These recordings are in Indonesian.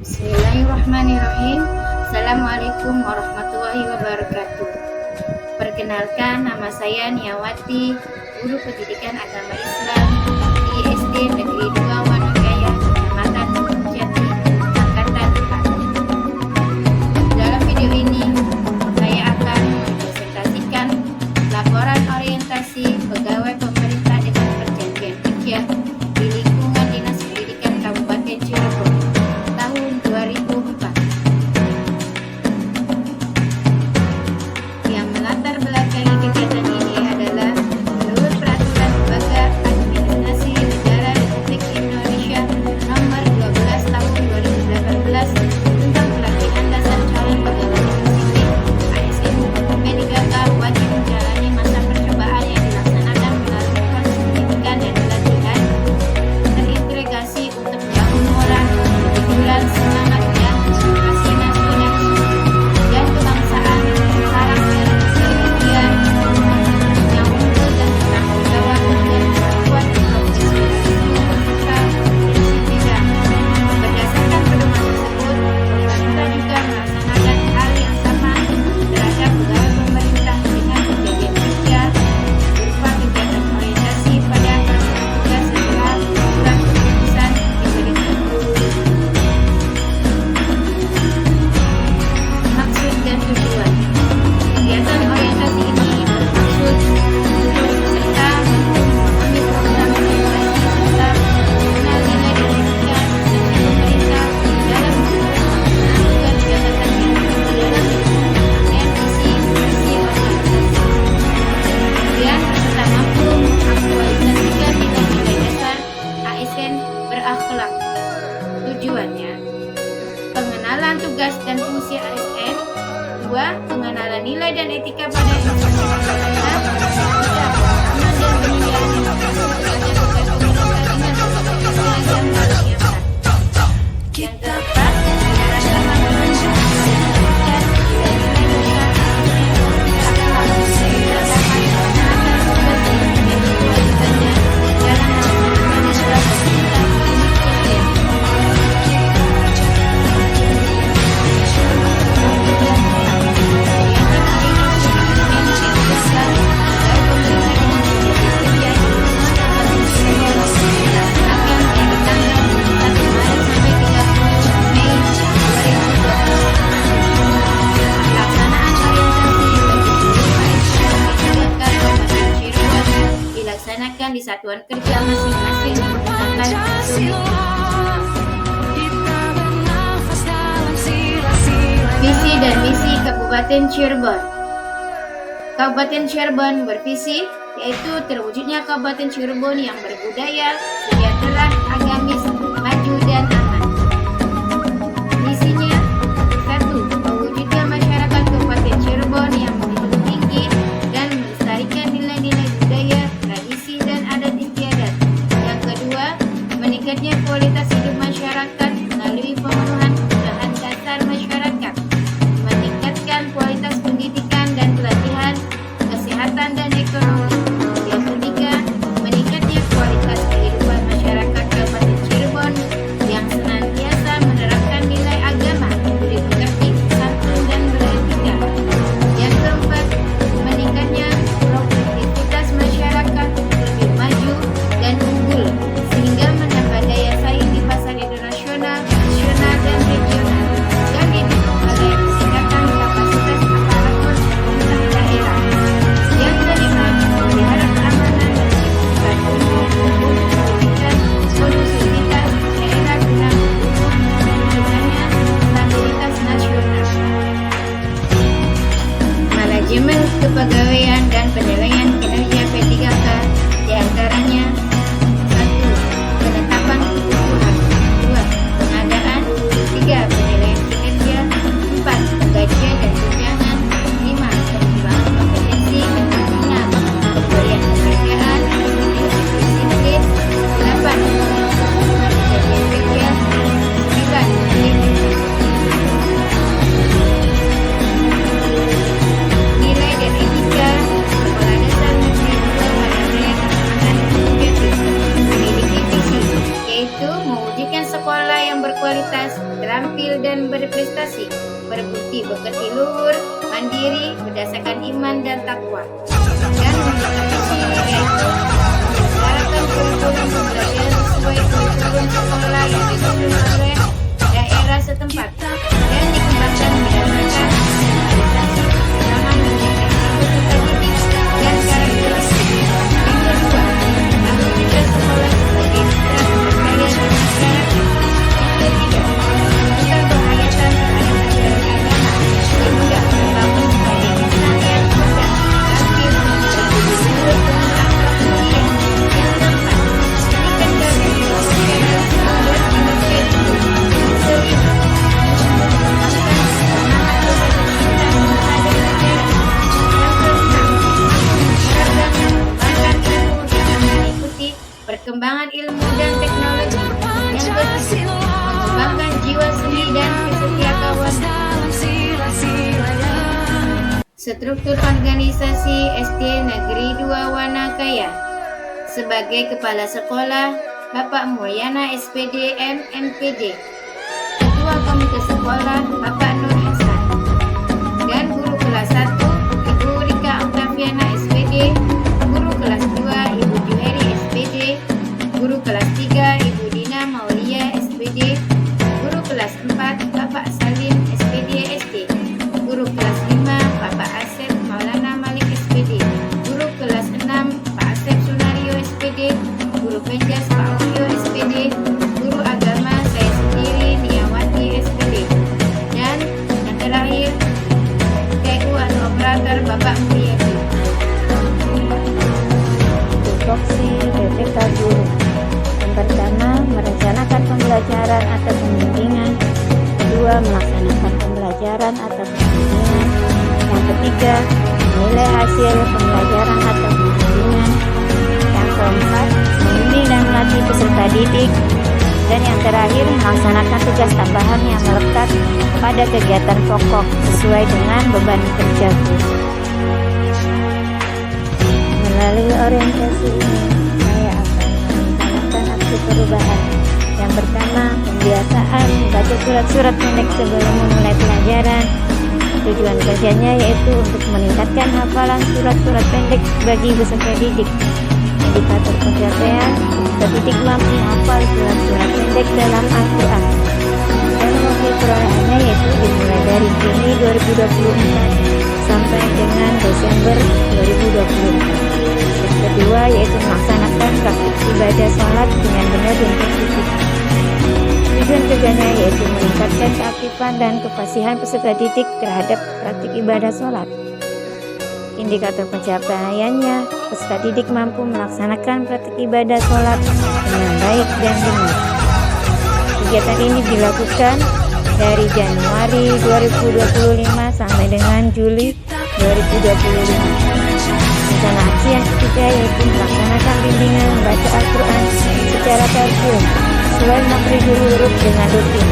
Bismillahirrahmanirrahim. Assalamualaikum warahmatullahi wabarakatuh. Perkenalkan, nama saya Niawati, guru pendidikan agama Islam di SD Negeri 2 Wanagaya, Kecamatan Jati, Angkatan 4. Dalam video ini, saya akan mempresentasikan laporan orientasi pegawai pemerintah dengan perjanjian kerja di lingkungan Dinas Pendidikan Kabupaten Cirebon tahun 2004. Yang melatar belakangi kegiatan ini adalah menurut Peraturan Lembaga Administrasi Negara Republik Indonesia Nomor 12 Tahun 2018 tentang pelatihan dasar calon pegawai negeri sipil ASN P3K wajib menjalani masa percobaan yang dilaksanakan melalui proses pendidikan dan pelatihan terintegrasi untuk membangun moral, kejujuran, semangat, dan motivasi nasional dan kebangsaan, karakter, kepribadian yang unggul dan bertanggung jawab dengan kuat profesionalisme serta kedisiplinan. Berdasarkan pedoman tersebut, pemerintah juga melaksanakan hal yang sama terhadap pegawai pemerintah dengan perjanjian kerja berupa kegiatan orientasi pada pelaksanaan tugas setelah surat keputusan diberikan. Maksud dan tujuan kegiatan orientasi ini bermaksud untuk peserta memahami program orientasi serta mengenal nilai dan etika instansi pemerintah dalam melaksanakan tugas jabatannya dalam melaksanakan misi organisasi. Kemudian peserta mampu mengaktualisasikan nilai-nilai dasar ASN berakhlak. Tujuannya pengenalan tugas dan fungsi ASN. 2. Pengenalan nilai dan etika pada instansi pemerintah. 3. Pemahaman dan penyediaan informasi terhadap pegawai pemerintah dengan berbagai kegiatan yang dilaksanakan. Yang keempat, mengarahkan manusia dan nilai-nilai dasar ASN berakhlak dapat melaksanakan tugas yang menjadi kewajibannya dalam melaksanakan tugas pemerintah ini kerja. Dilaksanakan di satuan kerja masing-masing menggunakan visi dan misi Kabupaten Cirebon. Kabupaten Cirebon bervisi yaitu terwujudnya Kabupaten Cirebon yang berbudaya, sejahtera, agamis, maju dan aman. Misinya 1. Mewujudnya masyarakat Kabupaten Cirebon yang menjunjung tinggi dan melestarikan nilai-nilai budaya, tradisi dan adat istiadat. Yang kedua, meningkatnya kualitas hidup masyarakat melalui pemenuhan kebutuhan dasar masyarakat, meningkatkan kualitas pendidikan dan pelatihan, kesehatan dan ekonomi. Yang ketiga, meningkatnya kualitas kehidupan masyarakat Kabupaten Cirebon yang senantiasa menerapkan nilai agama, budi pekerti, santun dan beretika. Yang keempat, meningkatnya produktivitas masyarakat lebih maju dan unggul sehingga menambah daya saing di pasar internasional, nasional dan regional, dan didukung oleh peningkatan kapasitas aparatur pemerintah daerah. Yang kelima, memelihara keamanan dan ketertiban umum untuk mewujudkan kondusifilitas daerah guna mendukung terwujudnya stabilitas nasional. Manajemen kepegawaian dan penilaian kinerja P3K diantaranya 1. Penetapan kebutuhan. 2. Pengadaan. 3. berintegritas, terampil dan berprestasi, berbukti bekerja luhur, mandiri, berdasarkan iman dan takwa, dan memiliki visi yaitu melaksanakan kurikulum pembelajaran sesuai kurikulum sekolah yang disusun oleh daerah setempat dan dikembangkan berdasarkan standarisasi pemahaman mengenai peserta didik dan karakteristik. Yang kedua, aktivitas sekolah sebagai mitra pemberdayaan di masyarakat. Yang ketiga, tentang penghayatan terhadap ajaran agama sehingga membangun sebagai insan yang cerdas, terampil, berbudi luhur dengan akhlak mulia. Yang keempat, pendidikan dasar secara dan independen. Kelima, mengembangkan semangat rasa kecintaan terhadap ajaran. Yang keenam, mengembangkan ilmu dengan mengikuti perkembangan ilmu dan teknologi. Yang ketujuh, mengembangkan jiwa seni dan kesetiakawanan. Struktur organisasi SD Negeri 2 Wanakaya. Sebagai Kepala Sekolah, Bapak Mulyana SPD MMPD. Ketua Komite Sekolah, Bapak Nur Hasan. Dan Guru Kelas 1, Ibu Rika Octaviana SPD. Guru Kelas 2, Ibu Juheri SPD. Guru Kelas 3, Ibu Dina Maulia SPD. Guru Kelas 4, Bapak Salim SPD SD. Guru Kelas 5, Bapak Asep Maulana Malik SPD. Guru Kelas 6, Pak Asep Sunario SPD. Guru Penjas Pak Okyo SPD. Guru Agama saya sendiri Niawati SPD. Dan yang terakhir, TU atau operator Bapak Mulyadi. Tupoksi BPK Guru. Yang pertama, merencanakan pembelajaran atau pembimbingan. Kedua, melaksanakan pembelajaran atau pembimbingan. Yang ketiga, menilai hasil pembelajaran atau pembimbingan. Yang keempat, membimbing dan melatih peserta didik. Dan yang terakhir, melaksanakan tugas tambahan yang melekat pada kegiatan pokok sesuai dengan beban kerja guru. Melalui orientasi ini, saya akan merencanakan aksi perubahan. Yang pertama, pembiasaan membaca surat-surat pendek sebelum memulai pelajaran. Tujuan kerjanya yaitu untuk meningkatkan hafalan surat-surat pendek bagi peserta didik. Indikator pencapaian, peserta didik mampu menghafal surat-surat pendek dalam Al-Quran. Dan waktu perolehannya yaitu dimulai dari Juni 2024 sampai dengan Desember 2024. Yang kedua yaitu melaksanakan praktik ibadah sholat dengan benar dan positif. Tujuan kerjanya yaitu meningkatkan keaktifan dan kefasihan peserta didik terhadap praktik ibadah sholat. Indikator pencapaiannya, peserta didik mampu melaksanakan praktik ibadah sholat dengan baik dan benar. Kegiatan ini dilakukan dari Januari 2025 sampai dengan Juli 2025. Rencana aksi yang ketiga yaitu melaksanakan bimbingan membaca Al-Quran secara tertil sesuai makhrajul huruf dengan rutin.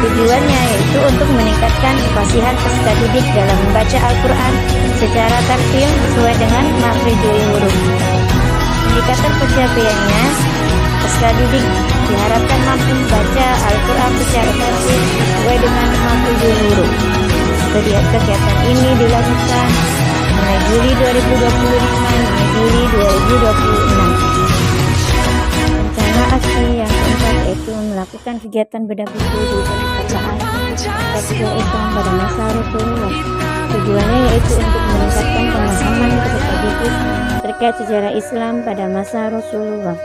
Tujuannya yaitu untuk meningkatkan kefasihan peserta didik dalam membaca Al-Quran secara tertil sesuai dengan makhrajul huruf. Indikator pencapaiannya, peserta didik diharapkan mampu membaca Al-Quran secara tertil sesuai dengan makhrajul huruf. Kegiatan ini dilakukan mulai Juli 2025 hingga Juli 2026. Rencana aksi yang keempat yaitu melakukan kegiatan bedah buku di perpustakaan tekstil Islam pada masa Rasulullah. Tujuannya yaitu untuk meningkatkan pemahaman peserta didik terkait sejarah Islam pada masa Rasulullah.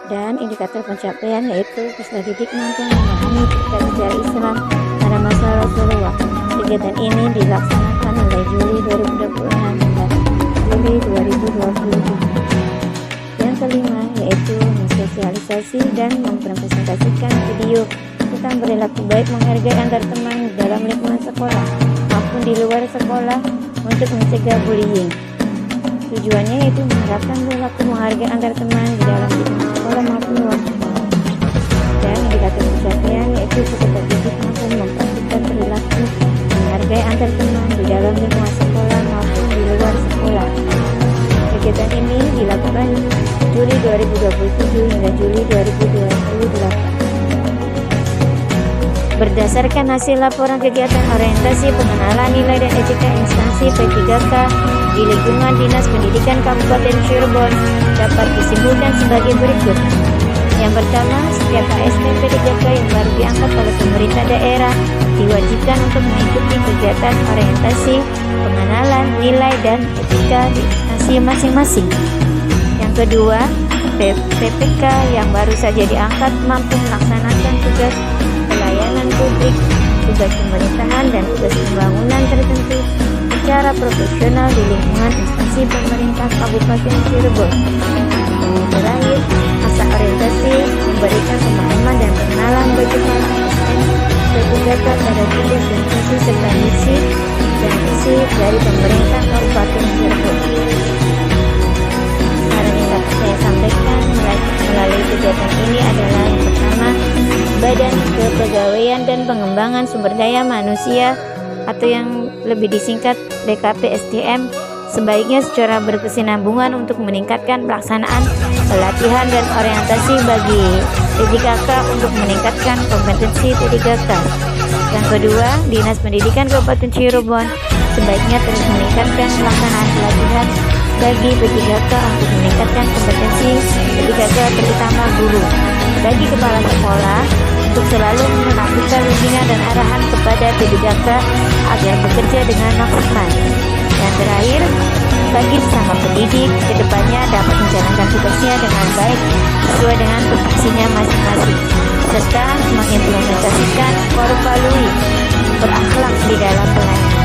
Dan indikator pencapaian yaitu peserta didik mampu memahami terkait sejarah Islam pada masa Rasulullah. Kegiatan ini dilaksanakan mulai Juli 2026 hingga Juli 2027. Yang kelima yaitu mensosialisasi dan mempresentasikan video tentang perilaku baik menghargai antar teman di dalam lingkungan sekolah maupun di luar sekolah untuk mencegah bullying. Tujuannya yaitu menerapkan perilaku menghargai antar teman di dalam lingkungan sekolah maupun luar sekolah. Dan indikator pencapaian yaitu peserta didik mampu mempraktikkan perilaku menghargai antar teman di dalam lingkungan sekolah maupun di luar sekolah. Kegiatan ini dilakukan Juli 2027 hingga Juli 2028. Berdasarkan hasil laporan kegiatan orientasi pengenalan nilai dan etika instansi P3K di lingkungan Dinas Pendidikan Kabupaten Cirebon dapat disimpulkan sebagai berikut. Yang pertama, setiap ASN P3K yang baru diangkat oleh pemerintah daerah diwajibkan untuk mengikuti kegiatan orientasi pengenalan nilai dan etika di instansi masing-masing. Yang kedua, PPK yang baru saja diangkat mampu melaksanakan tugas pelayanan publik, tugas pemerintahan, dan tugas pembangunan tertentu secara profesional di lingkungan instansi pemerintah Kabupaten Cirebon. Yang terakhir, masa orientasi memberikan pemahaman dan pengenalan bagi para ASN P3K pada tugas dan fungsi serta misi dan visi dari pemerintah Kabupaten Cirebon. Saran yang dapat saya sampaikan melalui kegiatan ini adalah yang pertama, Badan Kepegawaian dan Pengembangan Sumber Daya Manusia atau yang lebih disingkat BKP SDM sebaiknya secara berkesinambungan untuk meningkatkan pelaksanaan pelatihan dan orientasi bagi P3K untuk meningkatkan kompetensi P3K. Yang kedua, Dinas Pendidikan Kabupaten Cirebon sebaiknya terus meningkatkan pelaksanaan pelatihan bagi P3K untuk meningkatkan kompetensi P3K terutama guru. Bagi kepala sekolah untuk selalu melakukan bimbingan dan arahan kepada P3K agar bekerja dengan maksimal. Dan terakhir, bagi sesama pendidik kedepannya dapat menjalankan tugasnya dengan baik sesuai dengan tupoksinya masing-masing, serta mengimplementasikan core value berakhlak di dalam pelayanan.